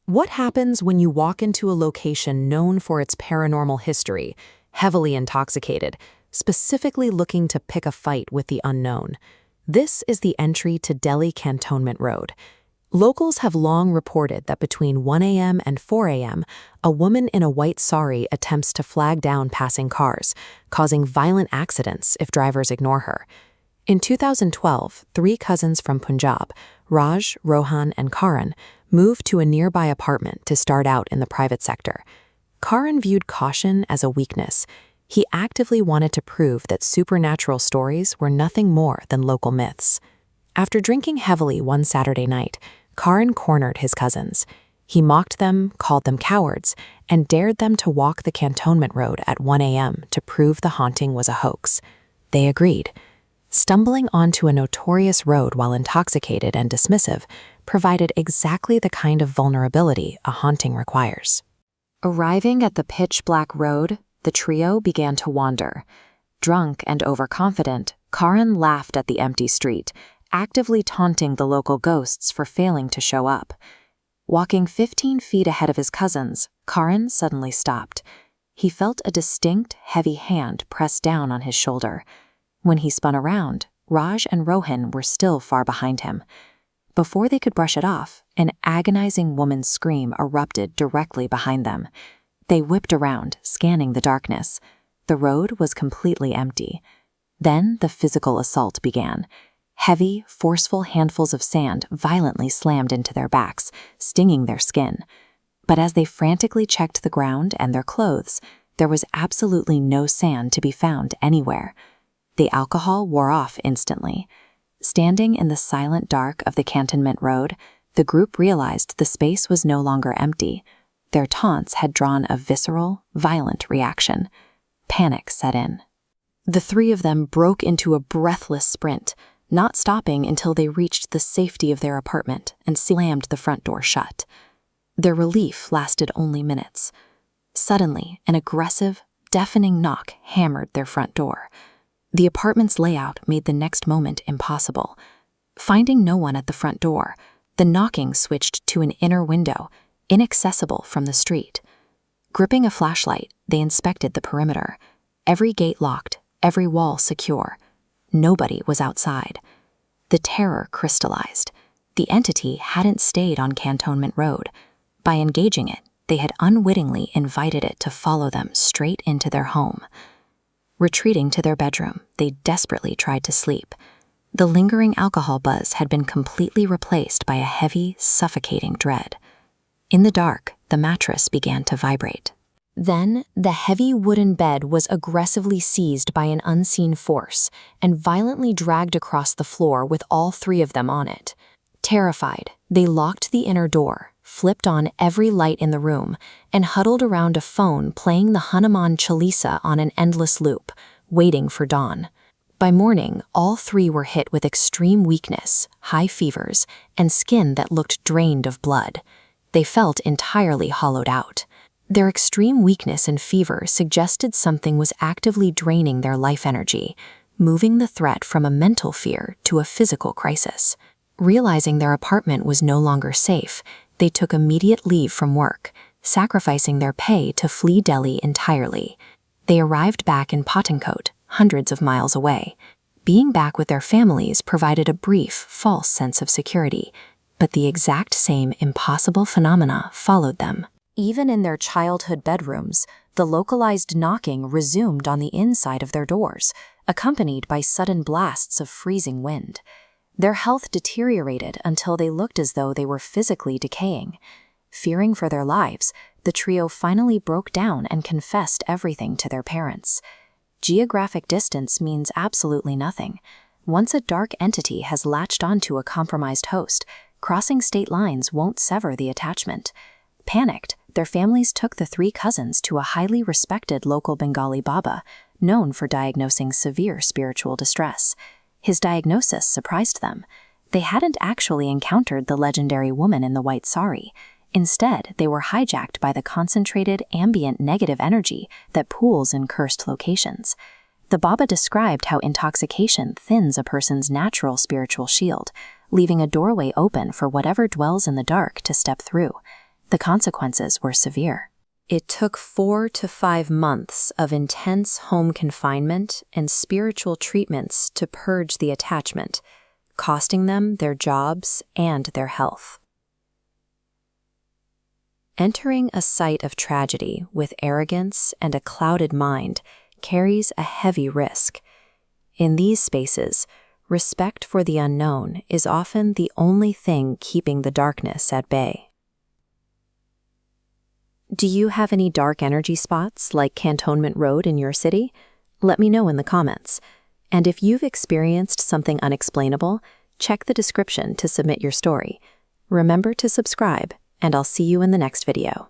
What happens when you walk into a location known for its paranormal history, heavily intoxicated, specifically looking to pick a fight with the unknown? This is the entry to Delhi Cantonment Road. Locals have long reported that between 1 a.m. and 4 a.m., a woman in a white sari attempts to flag down passing cars, causing violent accidents if drivers ignore her. In 2012, 3 cousins from Punjab, Raj, Rohan, and Karan, moved to a nearby apartment to start out in the private sector. Karan viewed caution as a weakness. He actively wanted to prove that supernatural stories were nothing more than local myths. After drinking heavily one Saturday night, Karan cornered his cousins. He mocked them, called them cowards, and dared them to walk the Cantonment Road at 1 a.m. to prove the haunting was a hoax. They agreed. Stumbling onto a notorious road while intoxicated and dismissive provided exactly the kind of vulnerability a haunting requires. Arriving at the pitch-black road, the trio began to wander. Drunk and overconfident, Karan laughed at the empty street, actively taunting the local ghosts for failing to show up. Walking 15 feet ahead of his cousins, Karan suddenly stopped. He felt a distinct, heavy hand press down on his shoulder. When he spun around, Raj and Rohan were still far behind him. Before they could brush it off, an agonizing woman's scream erupted directly behind them. They whipped around, scanning the darkness. The road was completely empty. Then the physical assault began. Heavy, forceful handfuls of sand violently slammed into their backs, stinging their skin. But as they frantically checked the ground and their clothes, there was absolutely no sand to be found anywhere. The alcohol wore off instantly. Standing in the silent dark of the Cantonment Road, the group realized the space was no longer empty. Their taunts had drawn a visceral, violent reaction. Panic set in. The 3 of them broke into a breathless sprint, not stopping until they reached the safety of their apartment and slammed the front door shut. Their relief lasted only minutes. Suddenly, an aggressive, deafening knock hammered their front door. The apartment's layout made the next moment impossible. Finding no one at the front door, the knocking switched to an inner window, inaccessible from the street. Gripping a flashlight, they inspected the perimeter. Every gate locked, every wall secure. Nobody was outside. The terror crystallized. The entity hadn't stayed on Cantonment Road. By engaging it, they had unwittingly invited it to follow them straight into their home. Retreating to their bedroom, they desperately tried to sleep. The lingering alcohol buzz had been completely replaced by a heavy, suffocating dread. In the dark, the mattress began to vibrate. Then, the heavy wooden bed was aggressively seized by an unseen force and violently dragged across the floor with all 3 of them on it. Terrified, they locked the inner door, flipped on every light in the room, and huddled around a phone playing the Hanuman Chalisa on an endless loop, waiting for dawn. By morning, all 3 were hit with extreme weakness, high fevers, and skin that looked drained of blood. They felt entirely hollowed out. Their extreme weakness and fever suggested something was actively draining their life energy, moving the threat from a mental fear to a physical crisis. Realizing their apartment was no longer safe, they took immediate leave from work, sacrificing their pay to flee Delhi entirely. They arrived back in Pathankot, hundreds of miles away. Being back with their families provided a brief, false sense of security, but the exact same impossible phenomena followed them. Even in their childhood bedrooms, the localized knocking resumed on the inside of their doors, accompanied by sudden blasts of freezing wind. Their health deteriorated until they looked as though they were physically decaying. Fearing for their lives, the trio finally broke down and confessed everything to their parents. Geographic distance means absolutely nothing. Once a dark entity has latched onto a compromised host, crossing state lines won't sever the attachment. Panicked, their families took the 3 cousins to a highly respected local Bengali Baba, known for diagnosing severe spiritual distress. His diagnosis surprised them. They hadn't actually encountered the legendary woman in the white sari. Instead, they were hijacked by the concentrated, ambient negative energy that pools in cursed locations. The Baba described how intoxication thins a person's natural spiritual shield, leaving a doorway open for whatever dwells in the dark to step through. The consequences were severe. It took 4 to 5 months of intense home confinement and spiritual treatments to purge the attachment, costing them their jobs and their health. Entering a site of tragedy with arrogance and a clouded mind carries a heavy risk. In these spaces, respect for the unknown is often the only thing keeping the darkness at bay. Do you have any dark energy spots like Cantonment Road in your city? Let me know in the comments. And if you've experienced something unexplainable, check the description to submit your story. Remember to subscribe, and I'll see you in the next video.